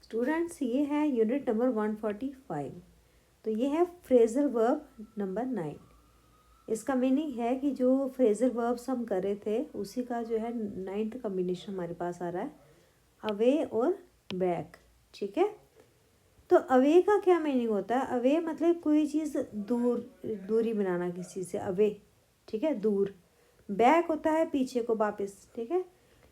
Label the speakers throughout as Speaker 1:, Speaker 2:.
Speaker 1: Students ये है unit number 145। तो ये है फ्रेजल वर्ब नंबर 9। इसका मीनिंग है कि जो फ्रेजल वर्ब्स हम कर रहे थे उसी का जो है 9th कॉम्बिनेशन हमारे पास आ रहा है, अवे और बैक। ठीक है, तो अवे का क्या मीनिंग होता है? अवे मतलब कोई चीज़ दूर, दूरी बनाना किसी चीज़ से, अवे। ठीक है, दूर। बैक होता है पीछे को, वापस। ठीक है,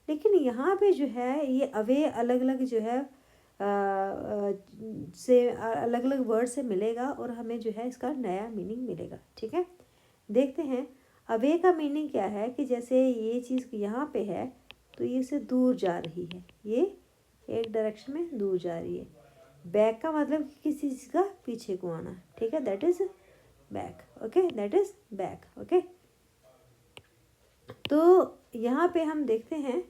Speaker 1: लेकिन यहाँ पे जो है ये अवे अलग अलग जो है से अलग अलग वर्ड से मिलेगा और हमें जो है इसका नया मीनिंग मिलेगा। ठीक है, देखते हैं अवे का मीनिंग क्या है। कि जैसे ये चीज़ यहाँ पे है तो ये से दूर जा रही है, ये एक डायरेक्शन में दूर जा रही है। बैक का मतलब कि किसी चीज़ का पीछे को आना। ठीक है, that is back. Okay, that is back. Okay, तो यहाँ पे हम देखते हैं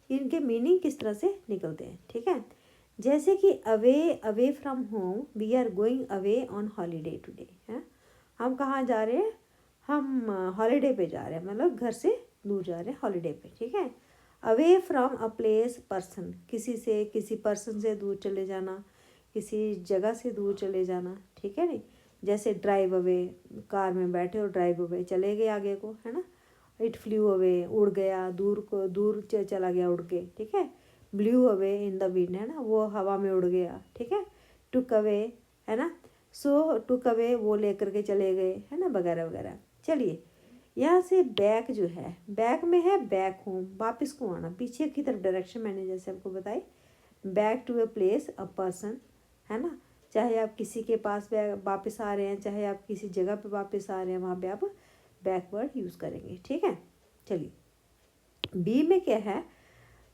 Speaker 1: इनके मीनिंग किस तरह से निकलते हैं। ठीक है, जैसे कि away, away from home, we are going away on holiday today. है, हम कहाँ जा रहे हैं? हम हॉलीडे पे जा रहे हैं, मतलब घर से दूर जा रहे हैं हॉलीडे पे। ठीक है, away from a place, person, किसी से, किसी पर्सन से दूर चले जाना, किसी जगह से दूर चले जाना। ठीक है, नहीं, जैसे ड्राइव अवे, कार में बैठे और ड्राइव अवे, चले गए आगे को, है ना। इट फ्लू अवे, उड़ गया, दूर को, दूर चला गया उड़ के। ठीक है, blue away in the wind, है ना, वो हवा में उड़ गया। ठीक है, टुक अवे, है ना, सो टुक अवे, वो लेकर के चले गए, है ना, वगैरह वगैरह। चलिए, यहाँ से बैक जो है, बैक में है बैक होम, वापस को आना, पीछे की तरफ डायरेक्शन, मैंने जैसे आपको बताई। Back to a place, a person, है ना, चाहे आप किसी के पास वापस आ रहे हैं, चाहे आप किसी जगह पे वापस आ रहे हैं, वहाँ पे आप बैकवर्ड यूज़ करेंगे। ठीक है, चलिए, बी में क्या है?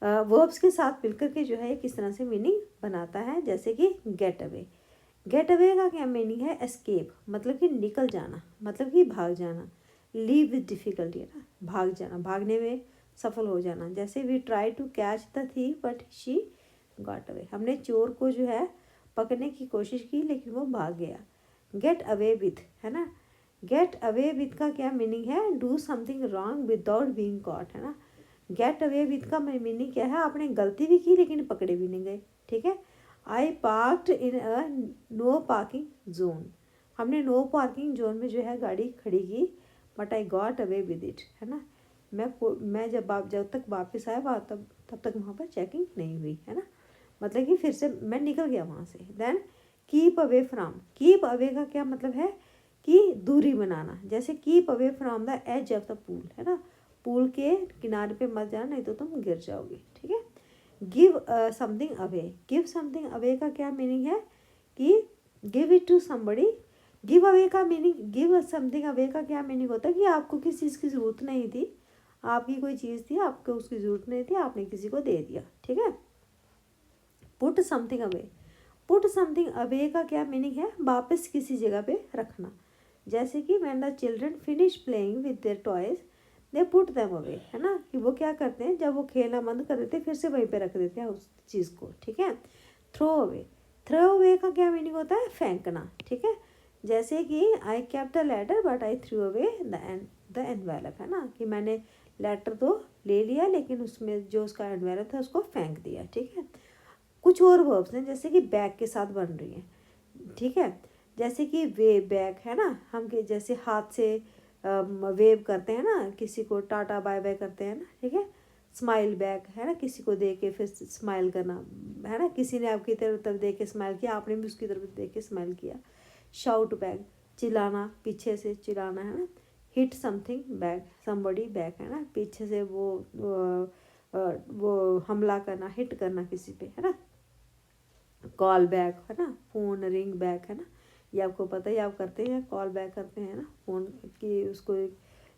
Speaker 1: वर्ब्स के साथ मिलकर के जो है किस तरह से मीनिंग बनाता है। जैसे कि गेट अवे, गेट अवे का क्या मीनिंग है? एस्केप, मतलब कि निकल जाना, मतलब कि भाग जाना। लीव विद डिफ़िकल्टी, है ना, भाग जाना, भागने में सफल हो जाना। जैसे we try to catch the thief but she got away, हमने चोर को जो है पकड़ने की कोशिश की लेकिन वो भाग गया। गेट अवे विथ, है ना, गेट अवे विथ का क्या मीनिंग है? Do something wrong without being caught, है ना। गेट अवे विथ का मीनिंग क्या है? आपने गलती भी की लेकिन पकड़े भी नहीं गए। ठीक है, I parked in a no parking zone, हमने नो पार्किंग जोन में जो है गाड़ी खड़ी की, but I got away with it, है ना। मैं जब तक वापस आया तब तक वहाँ पर चेकिंग नहीं हुई, है ना, मतलब कि फिर से मैं निकल गया वहाँ से। Then keep away from, keep away का क्या मतलब है? कि दूरी बनाना। जैसे keep away from the edge of the pool, है ना, पूल के किनारे पे मत जाना, नहीं तो तुम गिर जाओगे। ठीक है, give something away, give something away का क्या मीनिंग है? कि give it to somebody. Give away का मीनिंग, गिव समथिंग अवे का क्या मीनिंग होता है? कि आपको किसी चीज़ की ज़रूरत नहीं थी, आपकी कोई चीज़ थी, आपको उसकी ज़रूरत नहीं थी, आपने किसी को दे दिया। ठीक है, put something away, put something away का क्या मीनिंग है? वापस किसी जगह पे रखना। जैसे कि when the children finish playing with their toys they put them away, है ना, कि वो क्या करते हैं, जब वो खेलना बंद कर देते हैं फिर से वहीं पे रख देते हैं उस चीज़ को। ठीक है, थ्रो अवे, थ्रो अवे का क्या मीनिंग होता है? फेंकना। ठीक है, जैसे कि I kept the letter but I threw away the envelope, है ना, कि मैंने लेटर तो ले लिया लेकिन उसमें जो उसका एनवेलप था उसको फेंक दिया। ठीक है, कुछ और वर्ब्स हैं जैसे कि बैक के साथ बन रही हैं। ठीक है, जैसे कि वे बैक, है ना, हम के जैसे हाथ से वेव करते हैं ना, किसी को टाटा बाय बाय करते हैं ना। ठीक है, स्माइल बैक, है ना, किसी को देख के फिर स्माइल करना, है ना, किसी ने आपकी तरफ देख के स्माइल किया, आपने भी उसकी तरफ देख के स्माइल किया। शाउट बैक, चिल्लाना, पीछे से चिल्लाना, है ना। Hit something back, somebody back, है ना, पीछे से वो हमला करना, हिट करना किसी पे, है ना। कॉल बैक, है ना, फ़ोन रिंग बैक, है ना, ये आपको पता ही, आप करते हैं, कॉल बैक करते हैं ना फ़ोन की, उसको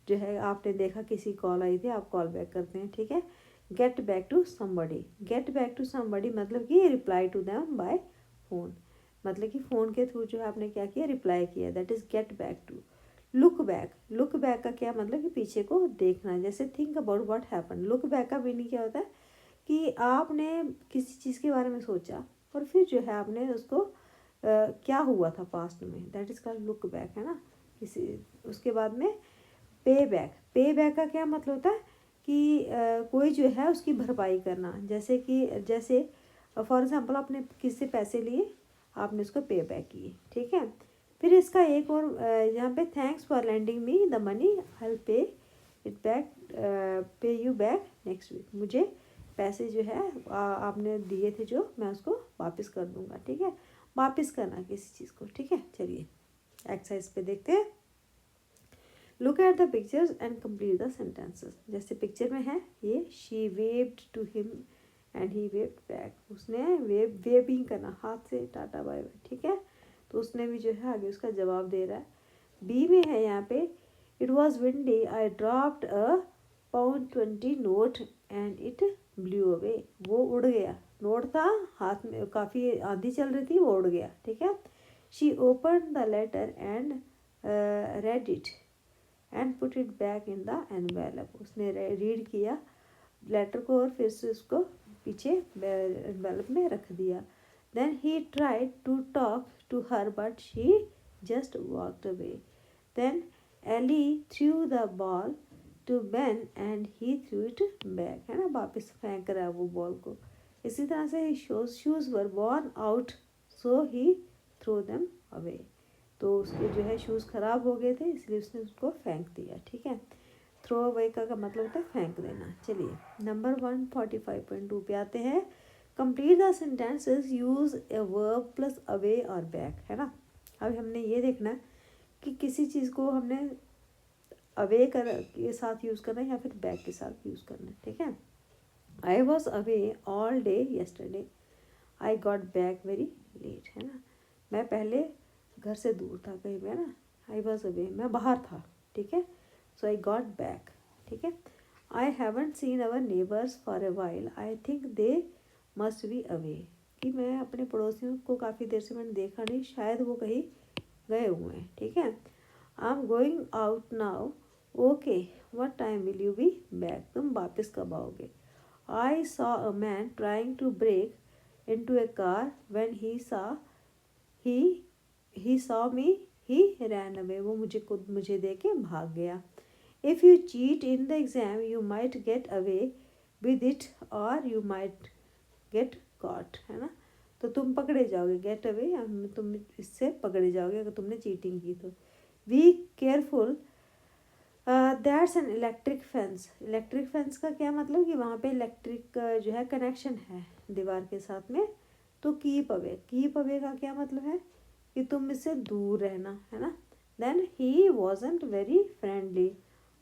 Speaker 1: जो है आपने देखा किसी कॉल आई थी, आप कॉल बैक करते हैं। ठीक है, get back to somebody, get back to somebody मतलब कि reply to them by phone, मतलब कि फ़ोन के थ्रू जो है आपने क्या किया, रिप्लाई किया, that is get back to. Look back, look back का क्या मतलब? कि पीछे को देखना। जैसे think about what happen, look back का मीनिंग क्या होता है? कि आपने किसी चीज़ के बारे में सोचा और फिर जो है आपने उसको क्या हुआ था पास्ट में, that is called look back, है ना। किसी, उसके बाद में पे बैक, पे बैक का क्या मतलब होता है? कि कोई जो है उसकी भरपाई करना। जैसे कि फॉर एग्जांपल आपने किसी से पैसे लिए, आपने उसको पे बैक किए, ठीक है। फिर इसका एक और यहाँ पे thanks for lending me the money, I will पे इट बैक, पे यू बैक नेक्स्ट वीक। मुझे पैसे जो है आपने दिए थे जो, मैं उसको वापस कर दूंगा, ठीक है। वापस करना किसी चीज़ को, ठीक है। चलिए एक्सरसाइज पे देखते हैं। Look at the pictures and complete the sentences. जैसे पिक्चर में है ये, she waved to him and he waved back. उसने वेविंग करना, हाथ से टाटा बाय बाय, ठीक है। तो उसने भी जो है आगे उसका जवाब दे रहा है। बी में है यहाँ पे, it was windy, I dropped a £20 note and it blew away. वो उड़ गया, नोट था हाथ में, काफ़ी आंधी चल रही थी, वो उड़ गया, ठीक है। She open the letter and read it and put it back in the envelope. उसने रीड किया लेटर को और फिर से उसको पीछे एनवेलप में रख दिया। Then he tried to talk to her but she just walked away. Then Ellie threw the ball to Ben and he threw it back, है ना, वापस फेंक रहा है वो बॉल को। इसी तरह से शूज़ वर वॉर्न आउट सो ही थ्रो देम अवे। तो उसके जो है शूज़ ख़राब हो गए थे, इसलिए उसने उसको फेंक दिया, ठीक है। थ्रो अवे का मतलब होता है फेंक देना। चलिए नंबर 145.2 पे आते हैं। Complete the sentences, use a verb plus away और बैक, है ना। अब हमने ये देखना कि किसी चीज़ को हमने अवे के साथ यूज़ करना है या फिर बैक के साथ यूज़ करना है, ठीक है। I was away all day yesterday, I got back very late, है ना। मैं पहले घर से दूर था कहीं पे, ना। आई वॉज अवे, मैं बाहर था, ठीक है। सो आई गॉट बैक, ठीक है। I haven't seen our neighbours for a while, I think they must be away, कि मैं अपने पड़ोसियों को काफ़ी देर से मैंने देखा नहीं, शायद वो कहीं गए हुए हैं, ठीक है। I am going out now, okay what time will you be back, तुम वापस कब आओगे। I saw a man trying to break into a car, when he saw me he ran away, वो मुझे देख के भाग गया। If you cheat in the exam you might get away with it और यू माइट गेट कॉट, है ना। तो तुम पकड़े जाओगे, गेट अवे, तुम इससे पकड़े जाओगे अगर तुमने चीटिंग की तो। Be careful that's an electric fence. Electric fence का क्या मतलब कि वहाँ पे इलेक्ट्रिक जो है कनेक्शन है दीवार के साथ में। तो कीप अवे का क्या मतलब है कि तुम इससे दूर रहना, है ना। Then he wasn't very friendly,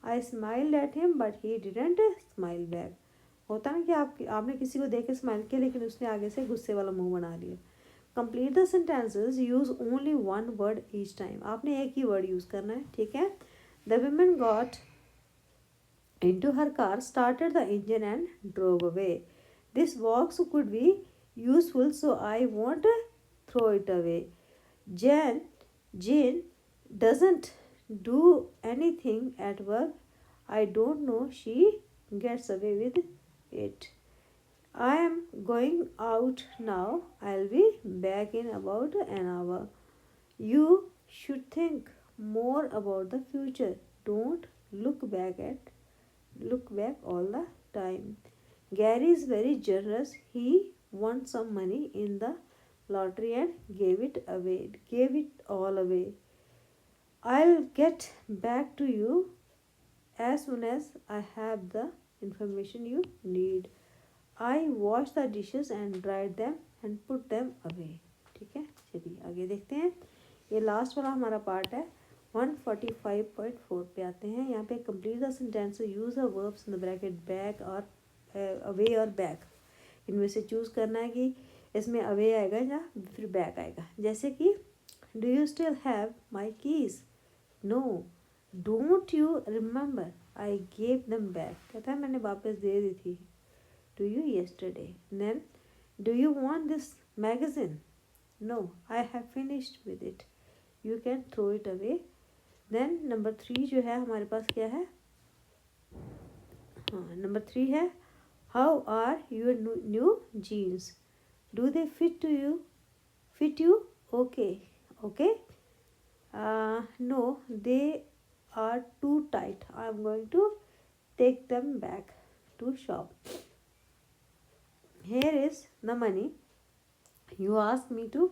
Speaker 1: I smiled at him but he didn't smile back. होता ना कि आपने किसी को देख के स्माइल किया लेकिन उसने आगे से गुस्से वाला मुंह बना लिया। Complete the sentences, use only one word each time. आपने एक ही वर्ड यूज़ करना है, ठीक है। The woman got into her car, started the engine and drove away. This box could be useful, so I won't throw it away. Jane doesn't do anything at work. I don't know she gets away with it. I am going out now. I'll be back in about an hour. You should think more about the future. Don't look back all the time. Gary is very generous. He won some money in the lottery and gave it away. Gave it all away. I'll get back to you as soon as I have the information you need. I washed the dishes and dried them and put them away. ठीक है, चलिए आगे देखते हैं। ये last वाला हमारा part है। 145.4 पे आते हैं। यहाँ पे complete the sentence, use the verbs in the bracket back और अवे और बैक। इनमें से चूज़ करना है कि इसमें अवे आएगा या फिर बैक आएगा। जैसे कि do you still have my keys, no. Don't you remember I gave them back, कहता है मैंने वापस दे दी थी to you yesterday. Then, do you want this magazine? No, I have finished with it. You can throw it away. Then number 3 जो है हमारे पास क्या है, हाँ नंबर 3 है, how are your new jeans? Do they fit you? Okay. No, they are too tight. I'm going to take them back to shop. Here is the money you ask me to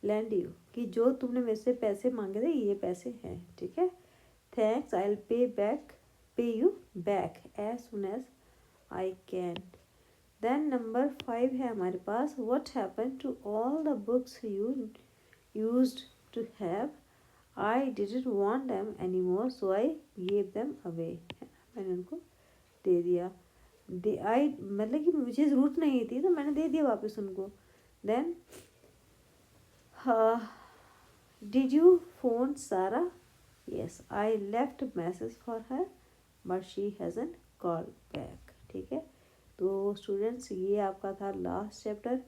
Speaker 1: lend you, कि जो तुमने मेरे से पैसे मांगे थे ये पैसे हैं, ठीक है। Thanks, I will pay you back as soon as I can. Then number 5 है हमारे पास, what happen to all the books you used to have, I didn't want them any more so I gave them away. मैंने उनको दे दिया, दे आई मतलब कि मुझे ज़रूरत नहीं थी तो मैंने दे दिया वापस उनको। देन डिड यू फोन सारा, yes I left message for her but she hasn't call back, ठीक है। तो स्टूडेंट्स ये आपका था लास्ट चैप्टर,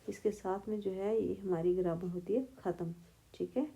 Speaker 1: इसके साथ में जो है ये हमारी ग्रामर होती है ख़त्म, ठीक है।